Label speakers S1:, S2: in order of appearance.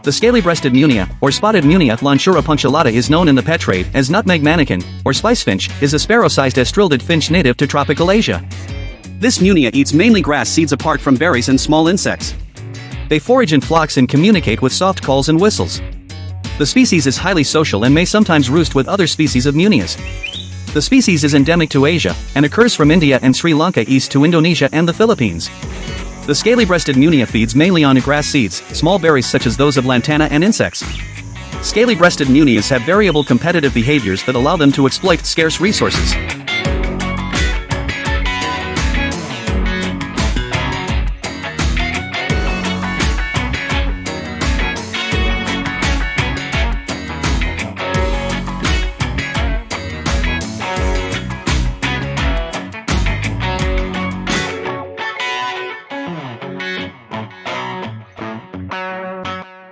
S1: The scaly-breasted munia, or spotted munia Lansura punctata is known in the pet trade as nutmegmannikin, or spicefinch, is a sparrow-sized estrildid finch native to tropical Asia. This munia eats mainly grass seeds apart from berries and small insects. They forage in flocks and communicate with soft calls and whistles. The species is highly social and may sometimes roost with other species of munias. The species is endemic to Asia, and occurs from India and Sri Lanka east to Indonesia and the Philippines. The scaly-breasted munia feeds mainly on grass seeds, small berries such as those of lantana and insects. Scaly-breasted munias have variable competitive behaviors that allow them to exploit scarce resources.